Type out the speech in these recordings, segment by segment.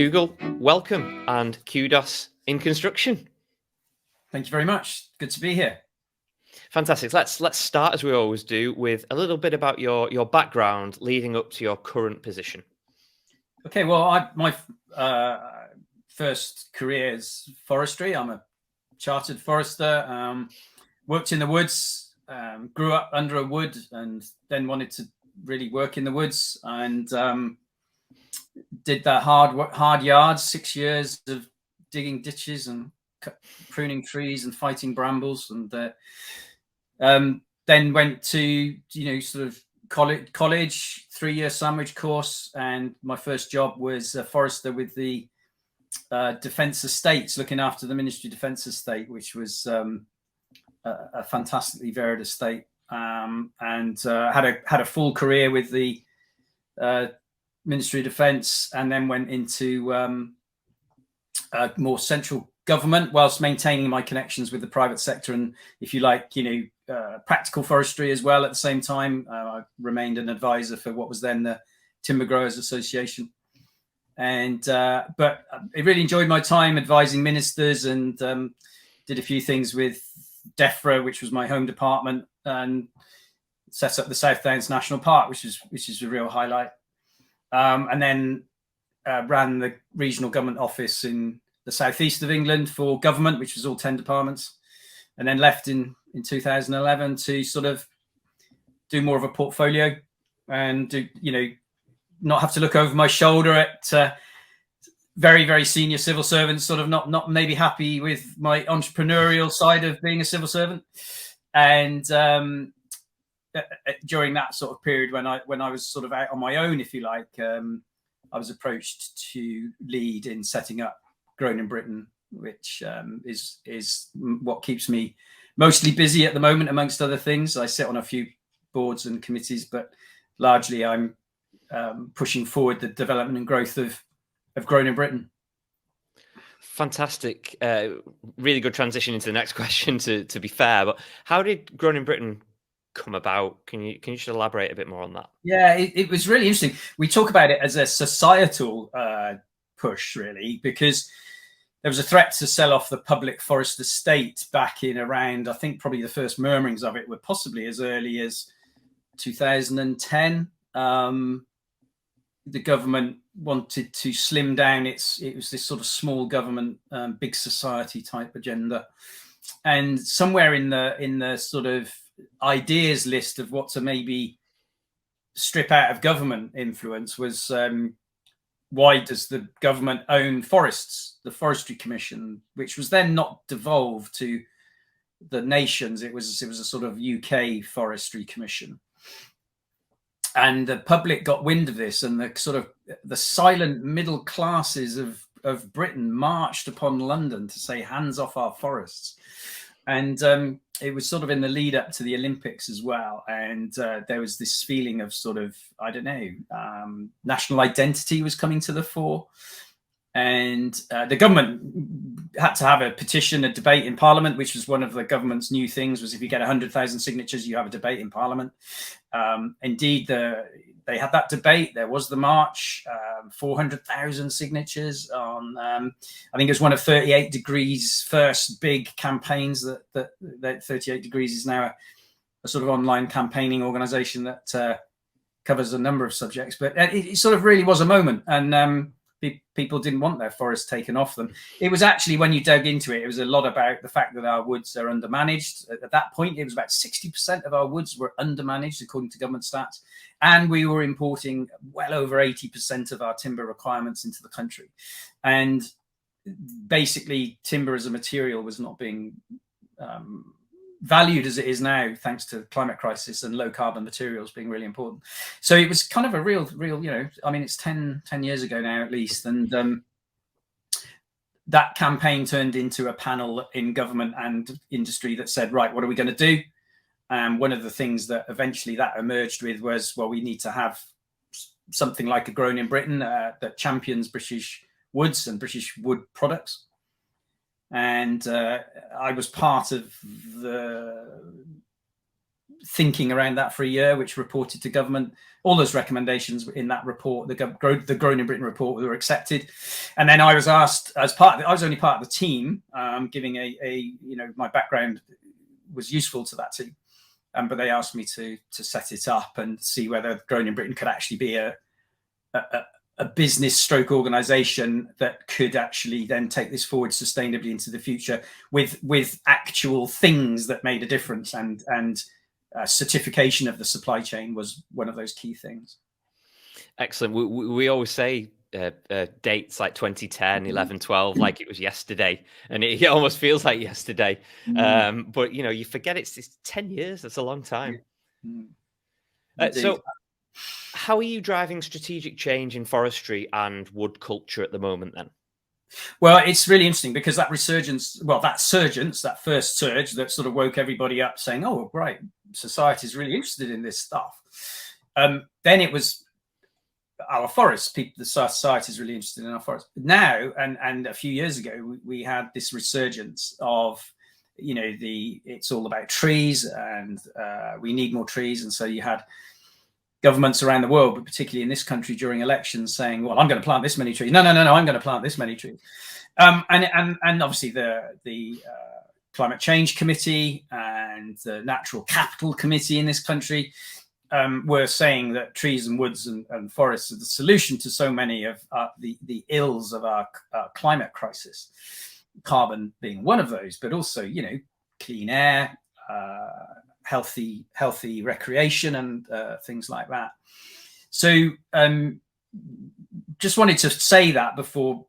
Dougal, welcome, and Kudos in construction. Thank you very much. Good to be here. Fantastic. Let's start, as we always do, with a little bit about your background leading up to your current position. Okay, well, my first career is forestry. I'm a chartered forester. Worked in the woods, grew up under a wood, and then wanted to really work in the woods, and did that hard yards, 6 years of digging ditches and pruning trees and fighting brambles, and then went to sort of college 3-year sandwich course, and my first job was a forester with the Defence Estates, looking after the Ministry of Defence estate, which was a fantastically varied estate, and had a full career with the Ministry of Defence, and then went into more central government whilst maintaining my connections with the private sector, and if you like, practical forestry as well. At the same time, I remained an advisor for what was then the Timber Growers Association, and but I really enjoyed my time advising ministers, and did a few things with DEFRA, which was my home department, and set up the South Downs National Park, which is a real highlight. And then ran the regional government office in the southeast of England for government, which was all 10 departments, and then left in 2011 to sort of do more of a portfolio and do, not have to look over my shoulder at very, very senior civil servants, sort of not maybe happy with my entrepreneurial side of being a civil servant. And during that sort of period when I was sort of out on my own, if you like, I was approached to lead in setting up Grown in Britain, which is what keeps me mostly busy at the moment, amongst other things. I sit on a few boards and committees, but largely I'm pushing forward the development and growth of Grown in Britain. Fantastic. Really good transition into the next question, to be fair. But how did Grown in Britain come about? Can you just elaborate a bit more on that? Yeah, it was really interesting. We talk about it as a societal push, really, because there was a threat to sell off the public forest estate back in around, I think probably the first murmurings of it were possibly as early as 2010. The government wanted to slim down it was this sort of small government, big society type agenda. And somewhere in the sort of ideas list of what to maybe strip out of government influence was, why does the government own forests? The Forestry Commission, which was then not devolved to the nations, it was a sort of UK Forestry Commission. And the public got wind of this, and the sort of the silent middle classes of Britain marched upon London to say, hands off our forests. And it was sort of in the lead up to the Olympics as well. And there was this feeling of sort of, I don't know, national identity was coming to the fore. And the government had to have a petition, a debate in Parliament, which was one of the government's new things, was if you get 100,000 signatures, you have a debate in Parliament. Indeed, they had that debate. There was the march, 400,000 signatures on, I think it was one of 38 Degrees' first big campaigns. That 38 Degrees is now a sort of online campaigning organization that covers a number of subjects. But it sort of really was a moment. And people didn't want their forests taken off them. It was actually, when you dug into it, it was a lot about the fact that our woods are undermanaged. At that point, it was about 60% of our woods were undermanaged, according to government stats. And we were importing well over 80% of our timber requirements into the country. And basically, timber as a material was not being valued as it is now, thanks to climate crisis and low carbon materials being really important. So it was kind of a real, I mean, it's 10 years ago now, at least. And that campaign turned into a panel in government and industry that said, right, what are we going to do? One of the things that eventually that emerged with was, well, we need to have something like a Grown in Britain that champions British woods and British wood products. And I was part of the thinking around that for a year, which reported to government. All those recommendations in that report, the Grown in Britain report, were accepted. And then I was asked, as part of it, I was only part of the team, giving my background was useful to that team. But they asked me to set it up and see whether Grown in Britain could actually be a business stroke organization that could actually then take this forward sustainably into the future with actual things that made a difference, and certification of the supply chain was one of those key things. Excellent. We always say dates like 2010, 11, 12, like it was yesterday, and it almost feels like yesterday. But you forget it's 10 years. That's a long time. So how are you driving strategic change in forestry and wood culture at the moment then? Well, it's really interesting because that resurgence, that first surge that sort of woke everybody up saying, oh, right, society is really interested in this stuff. Then it was our forests, the society is really interested in our forests. Now, and a few years ago, we had this resurgence of, it's all about trees, and we need more trees. And so you had governments around the world, but particularly in this country during elections, saying, well, I'm going to plant this many trees. No, I'm going to plant this many trees. And obviously the Climate Change Committee and the Natural Capital Committee in this country were saying that trees and woods and forests are the solution to so many of the ills of our climate crisis, carbon being one of those, but also, clean air, healthy recreation, and things like that. So just wanted to say that before,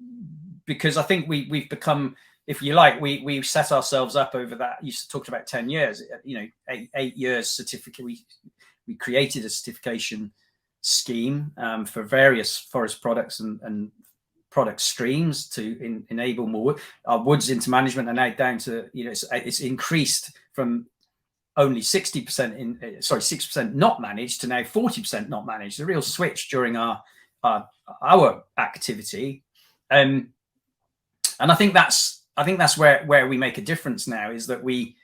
because I think we've become, if you like, we've set ourselves up over that. You talked about 10 years, 8 years certificate. We created a certification scheme for various forest products and product streams to enable more wood. Our woods into management are now down to, it's increased from only 6% not managed to now 40% not managed. A real switch during our activity, and I think that's where we make a difference now, is that we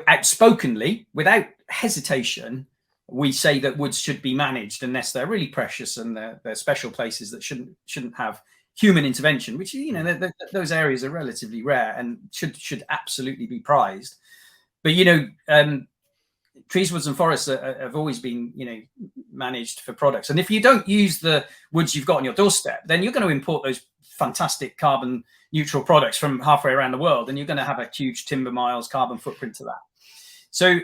outspokenly, without hesitation, we say that woods should be managed unless they're really precious and they're special places that shouldn't have human intervention, which those areas are relatively rare and should absolutely be prized. But trees, woods, and forests have always been managed for products. And if you don't use the woods you've got on your doorstep, then you're going to import those fantastic carbon neutral products from halfway around the world, and you're going to have a huge timber miles carbon footprint to that. So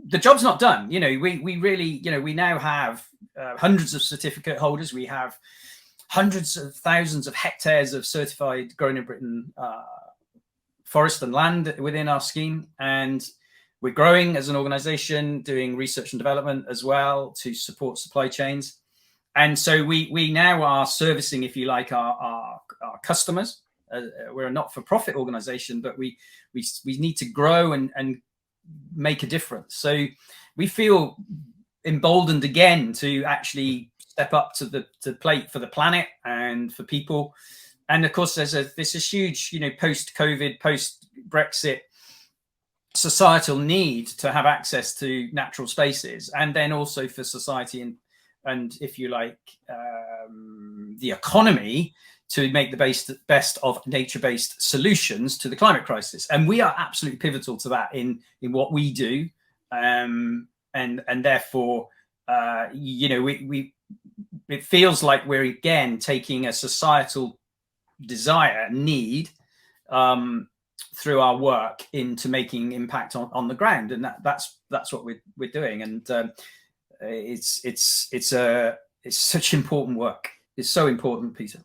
the job's not done. We really, we now have hundreds of certificate holders. We have hundreds of thousands of hectares of certified Grown in Britain forest and land within our scheme, and we're growing as an organization, doing research and development as well to support supply chains. And so we now are servicing, if you like, our customers. We're a not-for-profit organization, but we need to grow and make a difference. So we feel emboldened again to actually step up to the plate for the planet and for people. And of course, there's this huge, post-COVID, post-Brexit societal need to have access to natural spaces, and then also for society and if you like, the economy to make the best of nature-based solutions to the climate crisis. And we are absolutely pivotal to that in what we do, and therefore, it feels like we're again taking a societal desire, need, through our work into making impact on the ground, and that's what we're doing. And it's such important work. It's so important, Peter.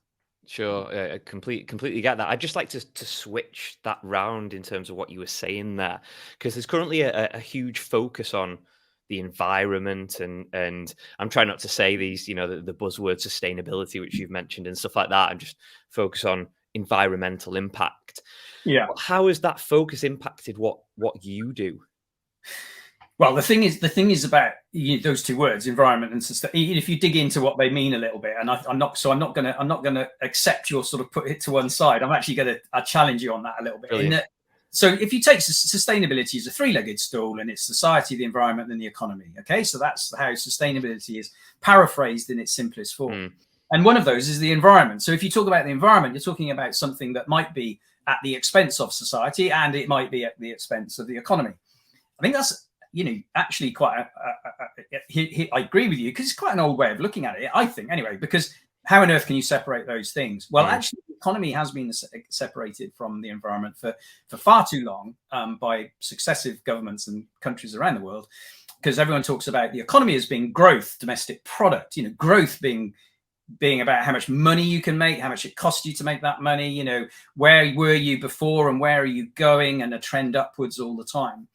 Sure, I completely get that. I'd just like to switch that round in terms of what you were saying there, because there's currently a huge focus on the environment, and I'm trying not to say these, the buzzword sustainability, which you've mentioned and stuff like that, and just focus on environmental impact. Yeah. How has that focus impacted what you do? Well, the thing is about those two words, environment and sustain. If you dig into what they mean a little bit, and I'm not going to accept your sort of put it to one side. I'm actually going to challenge you on that a little bit. So if you take sustainability as a three-legged stool, and it's society, the environment, and the economy. Okay, so that's how sustainability is paraphrased in its simplest form. And one of those is the environment. So if you talk about the environment, you're talking about something that might be at the expense of society, and it might be at the expense of the economy. I think that's, actually quite, I agree with you, because it's quite an old way of looking at it, I think, anyway, because how on earth can you separate those things? Well, actually, the economy has been separated from the environment for far too long by successive governments and countries around the world, because everyone talks about the economy as being growth, domestic product, growth being about how much money you can make, how much it costs you to make that money, where were you before and where are you going, and a trend upwards all the time.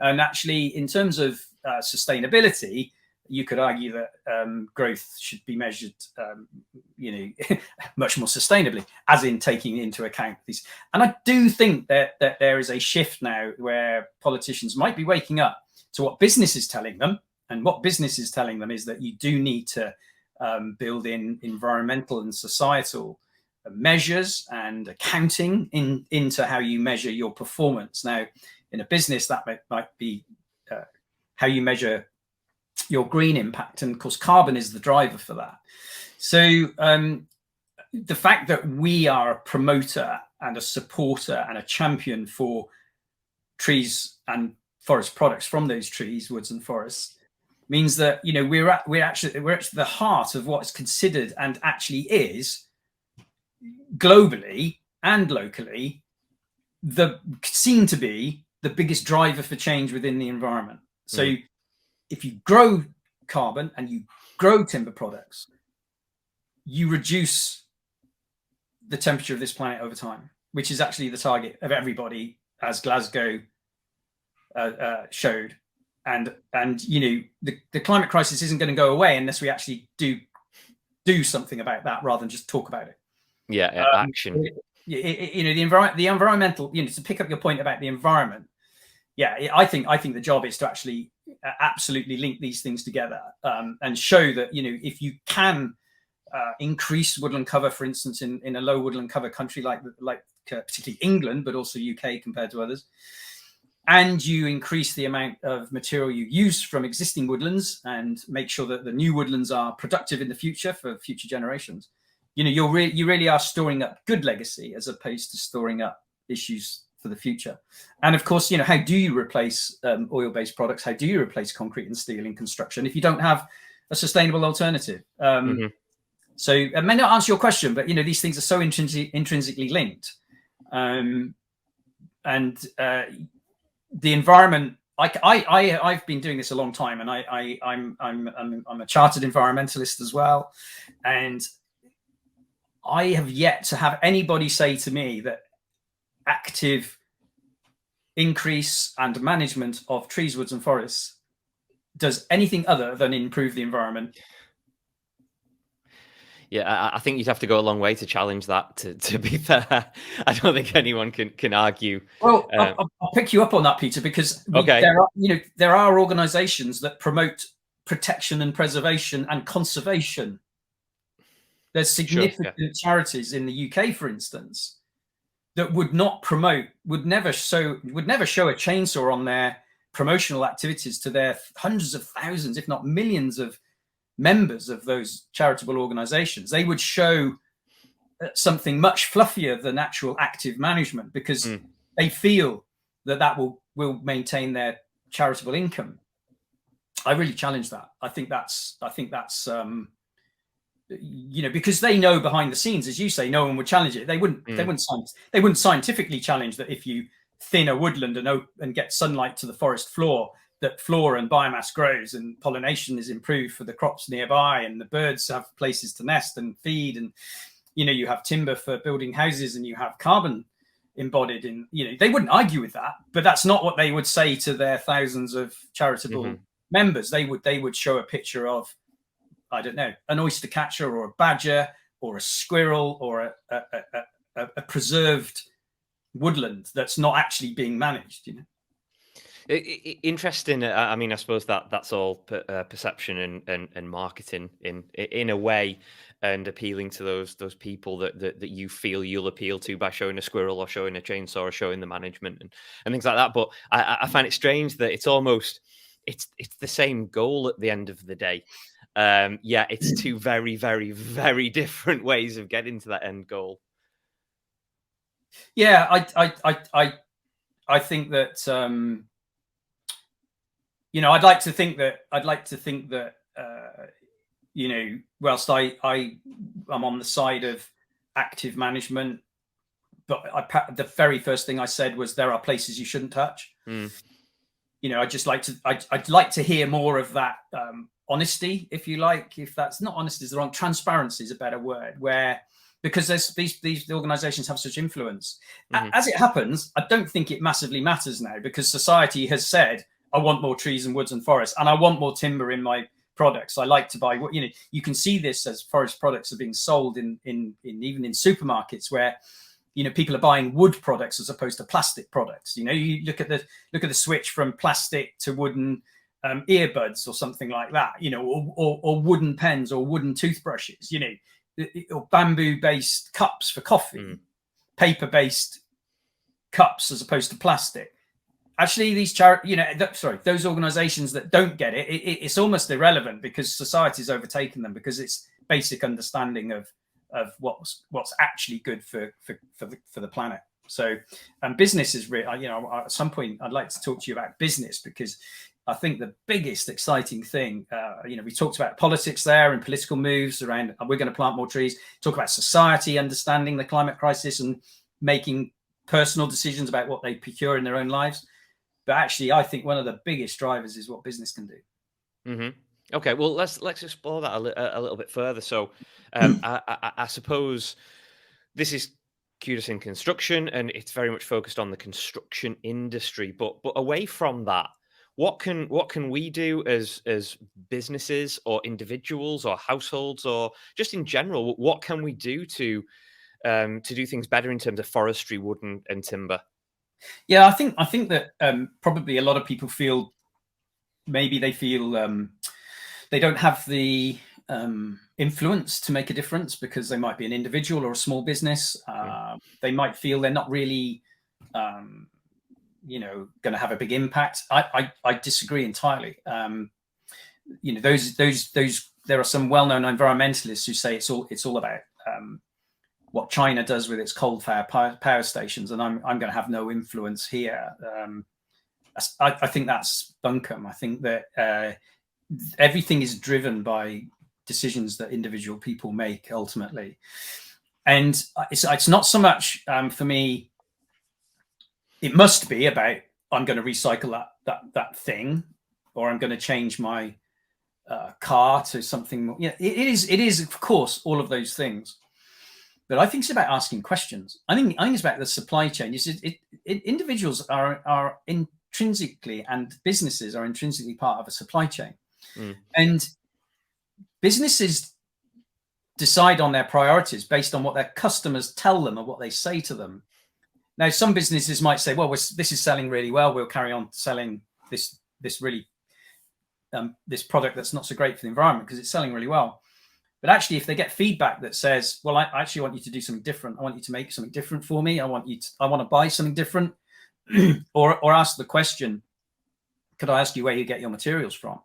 And actually, in terms of sustainability, you could argue that growth should be measured, much more sustainably, as in taking into account these. And I do think that there is a shift now where politicians might be waking up to what business is telling them. And what business is telling them is that you do need to build in environmental and societal measures and accounting into how you measure your performance. Now, in a business, that might be how you measure your green impact. And of course, carbon is the driver for that. So the fact that we are a promoter and a supporter and a champion for trees and forest products from those trees, woods and forests, means that we're actually the heart of what's considered and actually is globally and locally seen to be the biggest driver for change within the environment. So if you grow carbon and you grow timber products, you reduce the temperature of this planet over time, which is actually the target of everybody, as Glasgow showed. And the climate crisis isn't going to go away unless we actually do something about that, rather than just talk about it. Yeah, action. The environmental. To pick up your point about the environment, I think the job is to actually absolutely link these things together and show that if you can increase woodland cover, for instance, in a low woodland cover country like particularly England, but also UK compared to others, and you increase the amount of material you use from existing woodlands and make sure that the new woodlands are productive in the future for future generations, you really are storing up good legacy as opposed to storing up issues for the future. And of course, how do you replace oil-based products? How do you replace concrete and steel in construction if you don't have a sustainable alternative? So it may not answer your question, but these things are so intrinsically linked. The environment. I've been doing this a long time, and I'm a chartered environmentalist as well, and I have yet to have anybody say to me that active increase and management of trees, woods, and forests does anything other than improve the environment. Yeah, I think you'd have to go a long way to challenge that. To be fair, I don't think anyone can argue. Well, I'll pick you up on that, Peter, because there are organisations that promote protection and preservation and conservation. There's significant charities in the UK, for instance, that would never show a chainsaw on their promotional activities to their hundreds of thousands, if not millions, of members of those charitable organizations. They would show something much fluffier than actual active management, because they feel that will maintain their charitable income. I really challenge that. I think that's because they know behind the scenes, as you say, no one would challenge it. They wouldn't scientifically challenge that if you thin a woodland and get sunlight to the forest floor, that flora and biomass grows and pollination is improved for the crops nearby, and the birds have places to nest and feed, and you have timber for building houses, and you have carbon embodied in. They wouldn't argue with that, but that's not what they would say to their thousands of charitable members. They would show a picture of, I don't know, an oyster catcher or a badger or a squirrel or a preserved woodland that's not actually being managed. Interesting. I mean, I suppose that's all perception and marketing in a way. and appealing to those people that you feel you'll appeal to by showing a squirrel or showing a chainsaw or showing the management and things like that. But I find it strange that it's almost it's the same goal at the end of the day. Yeah, it's two very, very, very different ways of getting to that end goal. Yeah, I think that you know, I'd like to think that you know, whilst I'm on the side of active management, but the very first thing I said was there are places you shouldn't touch. You know, I'd like to hear more of that honesty, if you like. If that's not honesty, is the wrong. Transparency is a better word. Where because these organisations have such influence. As it happens, I don't think it massively matters now because society has said, I want more trees and woods and forests, and I want more timber in my products. I like to buy what, you know, you can see this as forest products are being sold in even in supermarkets where, you know, people are buying wood products as opposed to plastic products. You know, you look at the switch from plastic to wooden earbuds or something like that, you know, or wooden pens or wooden toothbrushes, you know, or bamboo-based cups for coffee, paper-based cups as opposed to plastic. Actually, these those organisations that don't get it, it's almost irrelevant because society's overtaken them because it's basic understanding of what's actually good for the planet. So, and business is really, you know, at some point I'd like to talk to you about business because I think the biggest exciting thing, you know, we talked about politics there and political moves around, we're going to plant more trees, talk about society understanding the climate crisis and making personal decisions about what they procure in their own lives. But actually, I think one of the biggest drivers is what business can do. Okay, well, let's explore that a little bit further. So, I suppose this is Kudos in construction, and it's very much focused on the construction industry. But away from that, what can we do as businesses or individuals or households or just in general? What can we do to do things better in terms of forestry, wood, and timber? Yeah, I think that probably a lot of people feel maybe they feel they don't have the influence to make a difference because they might be an individual or a small business. They might feel they're not really, you know, going to have a big impact. I disagree entirely. You know, there are some well-known environmentalists who say it's all about what China does with its coal-fired power stations, and I'm going to have no influence here. I think that's bunkum. I think that everything is driven by decisions that individual people make ultimately, and it's not so much for me. It must be about I'm going to recycle that thing, or I'm going to change my car to something more. Yeah, it is of course all of those things. But I think it's about asking questions. I think it's about the supply chain. Individuals are intrinsically and businesses are intrinsically part of a supply chain. And businesses decide on their priorities based on what their customers tell them and what they say to them. Now, some businesses might say, well, this is selling really well. We'll carry on selling this really this product that's not so great for the environment because it's selling really well. But actually, if they get feedback that says, well, I actually want you to do something different. I want you to make something different for me. I want to buy something different or ask the question, could I ask you where you get your materials from?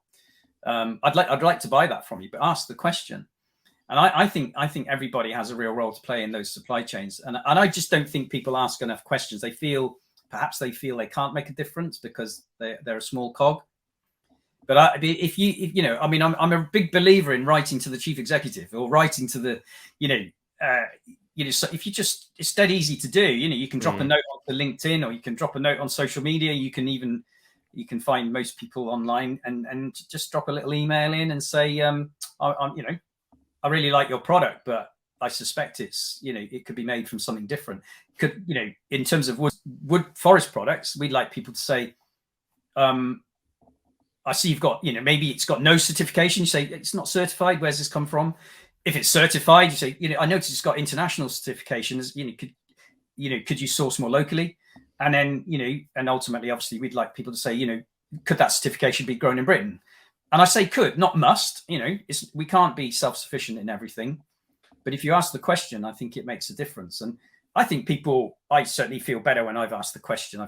I'd like to buy that from you, but ask the question. And I think everybody has a real role to play in those supply chains. And I just don't think people ask enough questions. Perhaps they feel they can't make a difference because they're a small cog. But if you know, I mean, I'm a big believer in writing to the chief executive or writing to the, so if you just, it's dead easy to do. You know, you can drop a note on LinkedIn or you can drop a note on social media. You can find most people online and just drop a little email in and say, I really like your product, but I suspect it's, you know, it could be made from something different. Could, you know, in terms of wood forest products, we'd like people to say, I see you've got, you know, maybe it's got no certification. You say it's not certified. Where's this come from? If it's certified, you say, you know, I noticed it's got international certifications. You know, could you source more locally? And then, you know, and ultimately, obviously, we'd like people to say, you know, could that certification be grown in Britain? And I say could, not must. You know, we can't be self-sufficient in everything. But if you ask the question, I think it makes a difference. And I think I certainly feel better when I've asked the question.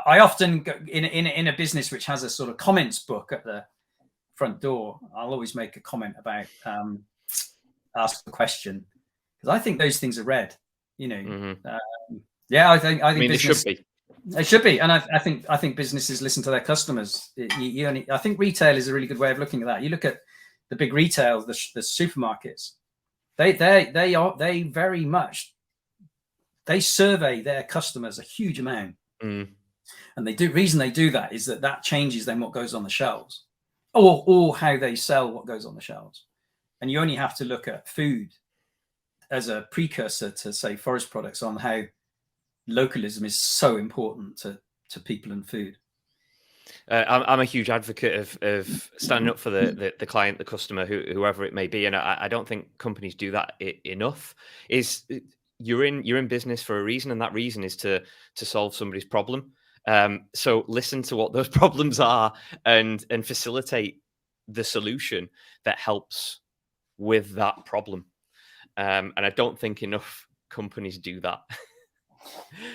I often go in a business which has a sort of comments book at the front door. I'll always make a comment about ask the question, because I think those things are read. Yeah, I think business, they should be. It should be, and I think businesses listen to their customers. I think retail is a really good way of looking at that. You look at the big retail, the supermarkets. They very much, they survey their customers a huge amount, and reason they do that is that changes then what goes on the shelves, or how they sell what goes on the shelves. And you only have to look at food as a precursor to, say, forest products, on how localism is so important to people and food. I'm a huge advocate of standing up for the client, the customer, whoever it may be, and I don't think companies do that enough. You're in business for a reason, and that reason is to solve somebody's problem. So listen to what those problems are, and facilitate the solution that helps with that problem. And I don't think enough companies do that.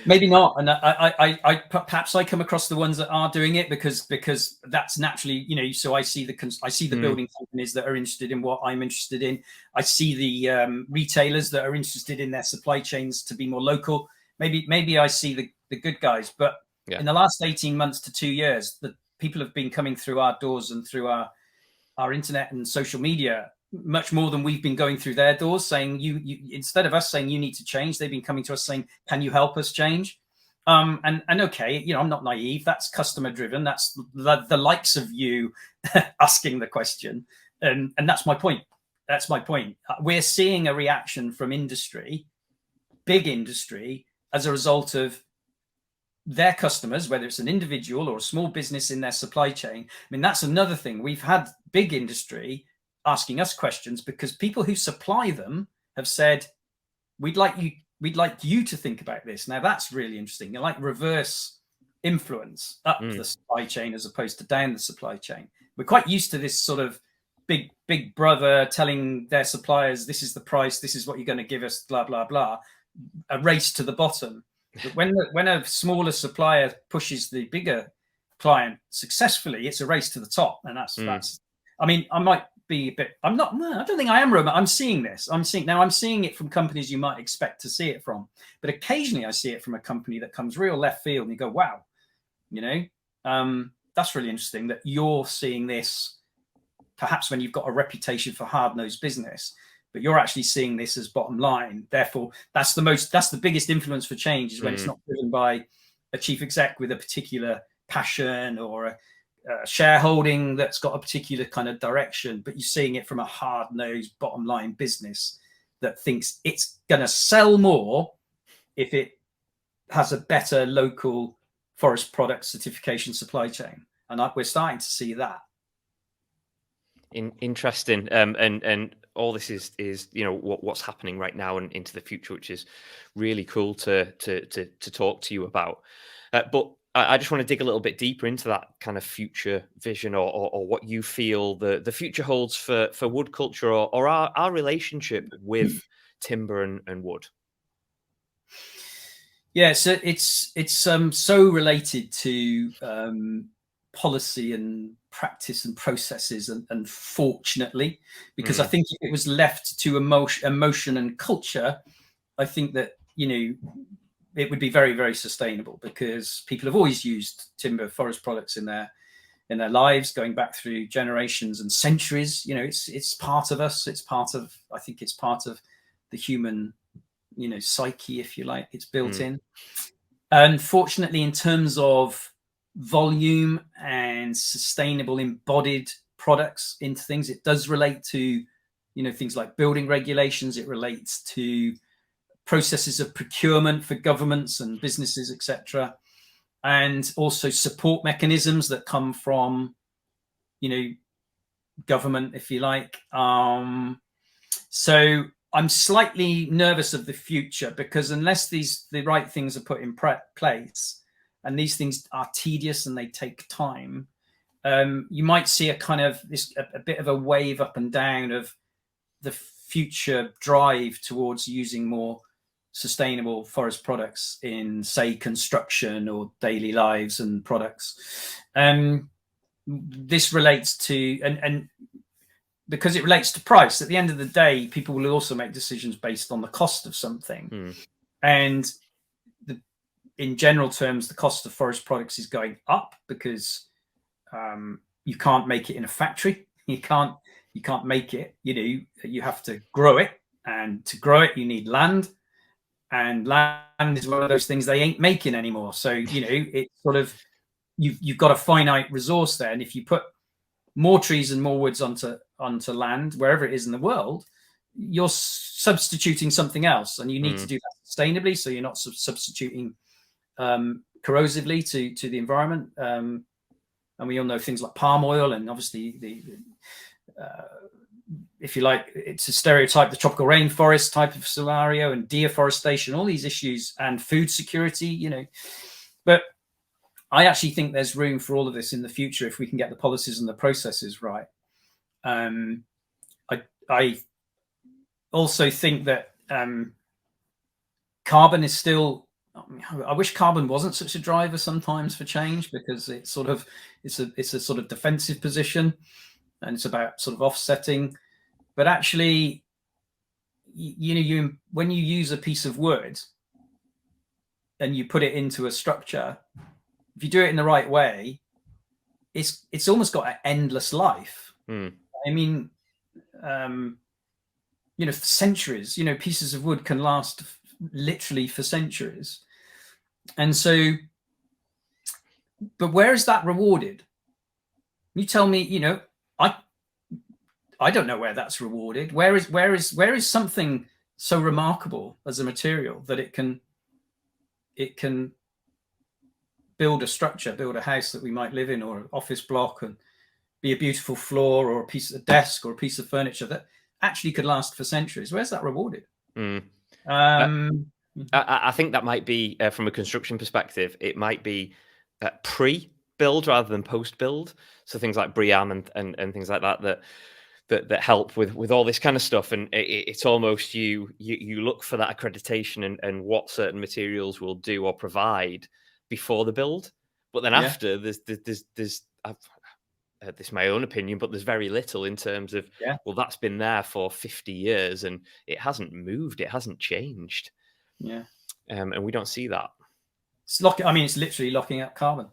Maybe not, and I perhaps I come across the ones that are doing it because that's naturally, So I see the building companies that are interested in what I'm interested in. I see the retailers that are interested in their supply chains to be more local. Maybe I see the good guys, but in the last 18 months to 2 years, the people have been coming through our doors and through our internet and social media much more than we've been going through their doors, saying you instead of us saying you need to change, they've been coming to us saying, can you help us change? And okay, I'm not naive. That's customer driven. That's the likes of you asking the question. And that's my point. That's my point. We're seeing a reaction from industry, big industry, as a result of their customers, whether it's an individual or a small business in their supply chain. I mean, that's another thing. We've had big industry asking us questions because people who supply them have said, we'd like you to think about this. Now that's really interesting. Like reverse influence up the supply chain as opposed to down the supply chain. We're quite used to this sort of big brother telling their suppliers, this is the price, this is what you're going to give us, blah blah blah, a race to the bottom. But when a smaller supplier pushes the bigger client successfully, it's a race to the top. And that's I mean, I might be a bit, I don't think I am Roman. I'm seeing this. I'm seeing it from companies you might expect to see it from, but occasionally I see it from a company that comes real left field and you go, wow, that's really interesting that you're seeing this perhaps when you've got a reputation for hard-nosed business, but you're actually seeing this as bottom line. Therefore, that's the biggest influence for change, is when it's not driven by a chief exec with a particular passion or a shareholding that's got a particular kind of direction, but you're seeing it from a hard-nosed bottom line business that thinks it's going to sell more if it has a better local forest product certification supply chain. And we're starting to see that. Interesting. And all this is what's happening right now and into the future, which is really cool to talk to you about. But I just want to dig a little bit deeper into that kind of future vision, or what you feel the future holds for wood culture, or our relationship with timber and wood. Yeah, so it's so related to policy and practice and processes, and fortunately, because I think if it was left to emotion and culture, I think that it would be very, very sustainable, because people have always used timber forest products in their lives, going back through generations and centuries. It's part of us. I think it's part of the human psyche, if you like. It's built in. Unfortunately, in terms of volume and sustainable embodied products into things, it does relate to things like building regulations. It relates to processes of procurement for governments and businesses, etc., and also support mechanisms that come from government, if you like. So I'm slightly nervous of the future, because unless the right things are put in place, and these things are tedious and they take time, you might see a kind of a bit of a wave up and down of the future drive towards using more sustainable forest products in, say, construction or daily lives and products. This relates to, and because it relates to price, at the end of the day, people will also make decisions based on the cost of something. And in general terms, the cost of forest products is going up because you can't make it in a factory. You can't make it. You have to grow it, and to grow it, you need land. And land is one of those things they ain't making anymore. So, it's sort of, you've got a finite resource there. And if you put more trees and more woods onto land, wherever it is in the world, you're substituting something else. And you need to do that sustainably. So you're not substituting corrosively to the environment. And we all know things like palm oil, and obviously if you like, it's a stereotype, the tropical rainforest type of scenario, and deforestation, all these issues, and food security, But I actually think there's room for all of this in the future if we can get the policies and the processes right. I also think that carbon is still, I wish carbon wasn't such a driver sometimes for change, because it's a sort of defensive position, and it's about sort of offsetting. But actually, when you use a piece of wood and you put it into a structure, if you do it in the right way, it's almost got an endless life. I mean, for centuries. Pieces of wood can last literally for centuries. And so, but where is that rewarded? You tell me. I don't know where that's rewarded. Where is something so remarkable as a material that it can build a structure, build a house that we might live in, or an office block, and be a beautiful floor, or a piece of desk, or a piece of furniture that actually could last for centuries? Where's that rewarded? I think that might be, from a construction perspective, it might be pre-build rather than post-build. So things like BREEAM and things like that help with all this kind of stuff. And it's almost you look for that accreditation and what certain materials will do or provide before the build. But then after, there's this is my own opinion, but there's very little in terms of, well, that's been there for 50 years and it hasn't moved, it hasn't changed. And we don't see that. It's it's literally locking up carbon.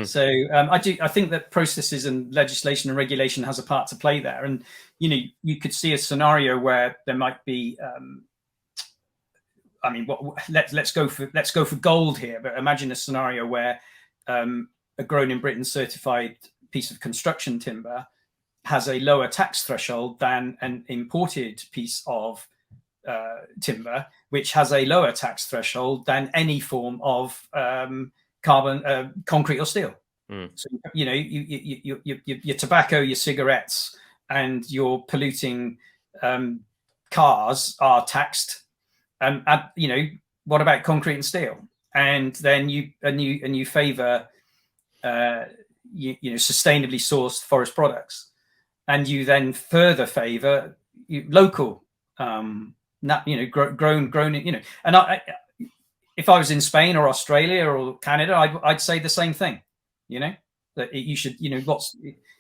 So I think that processes and legislation and regulation has a part to play there. And you could see a scenario where there might be. Let's go for gold here. But imagine a scenario where a grown in Britain certified piece of construction timber has a lower tax threshold than an imported piece of timber, which has a lower tax threshold than any form of carbon, concrete or steel. So your tobacco, your cigarettes, and your polluting cars are taxed. What about concrete and steel? And then you favour sustainably sourced forest products, and you then further favour local. Grown in, and if I was in Spain or Australia or Canada, I'd say the same thing. That you should,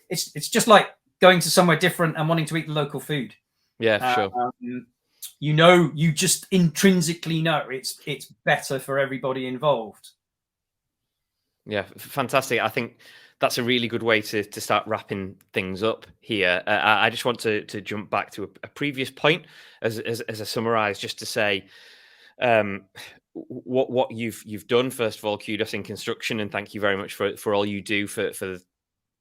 it's just like going to somewhere different and wanting to eat the local food. Sure. You just intrinsically know it's better for everybody involved. Yeah, fantastic. I think that's a really good way to start wrapping things up here. I just want to jump back to a previous point as a summarise, just to say what you've done. First of all, kudos in construction, and thank you very much for all you do for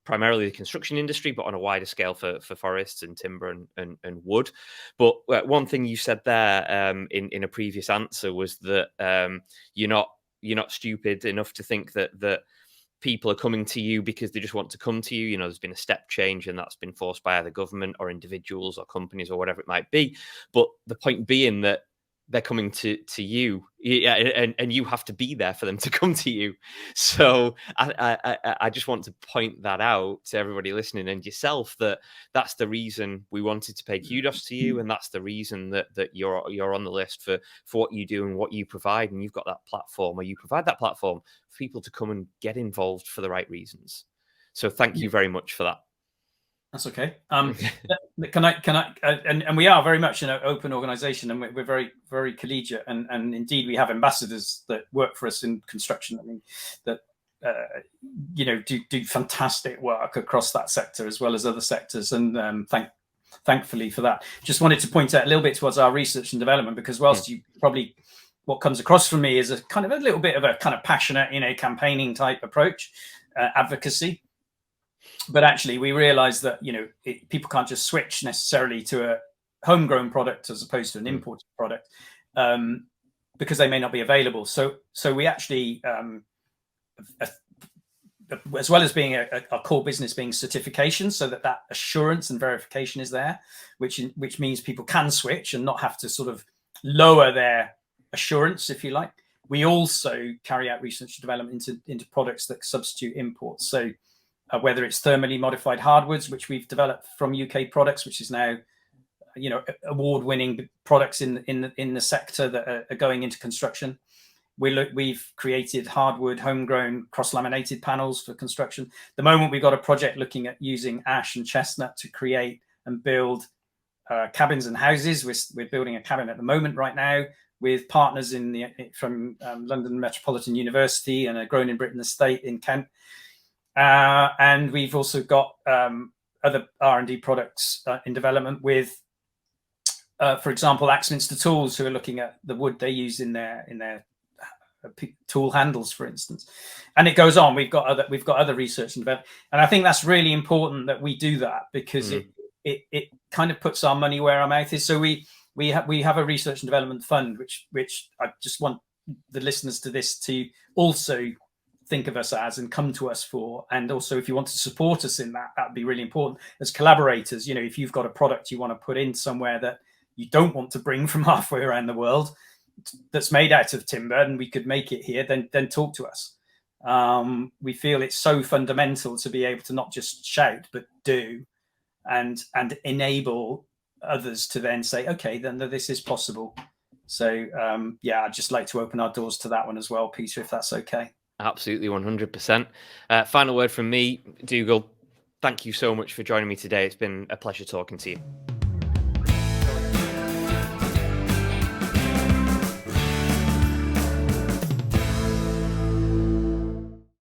primarily the construction industry, but on a wider scale for forests and timber and wood. But one thing you said there in a previous answer was that you're not stupid enough to think that people are coming to you because they just want to come to you. There's been a step change, and that's been forced by either government or individuals or companies or whatever it might be. But the point being that they're coming to you, yeah, and you have to be there for them to come to you. So I just want to point that out to everybody listening and yourself, that that's the reason we wanted to pay kudos to you, and that's the reason that you're on the list for what you do and what you provide, and you've got that platform, or you provide that platform for people to come and get involved for the right reasons. So thank you very much for that. That's okay. Can I? And we are very much an open organisation, and we're very, very collegiate, and indeed we have ambassadors that work for us in construction. I mean, that do fantastic work across that sector as well as other sectors, and thankfully for that. Just wanted to point out a little bit towards our research and development, because whilst you probably, what comes across from me is a kind of a little bit of a kind of passionate, campaigning type approach, advocacy. But actually, we realise that people can't just switch necessarily to a homegrown product as opposed to an imported product, because they may not be available. So we actually, as well as being a core business, being certification, so that assurance and verification is there, which means people can switch and not have to sort of lower their assurance, if you like. We also carry out research and development into products that substitute imports. So whether it's thermally modified hardwoods, which we've developed from UK products, which is now, award-winning products in the sector that are going into construction. We've created hardwood, homegrown, cross-laminated panels for construction. The moment we've got a project looking at using ash and chestnut to create and build cabins and houses. We're building a cabin at the moment right now with partners from London Metropolitan University and a Grown in Britain estate in Kent. And we've also got other R&D products in development with, for example, Axminster Tools, who are looking at the wood they use in their tool handles, for instance. And it goes on. We've got other research and development, and I think that's really important that we do that, because it kind of puts our money where our mouth is. So we have a research and development fund, which I just want the listeners to this to also think of us as and come to us for. And also, if you want to support us in that would be really important as collaborators. If you've got a product you want to put in somewhere that you don't want to bring from halfway around the world, that's made out of timber, and we could make it here, then talk to us. We feel it's so fundamental to be able to not just shout but do, and enable others to then say, okay, then this is possible. So I'd just like to open our doors to that one as well, Peter, if that's okay. Absolutely, 100%. Final word from me, Dougal. Thank you so much for joining me today. It's been a pleasure talking to you.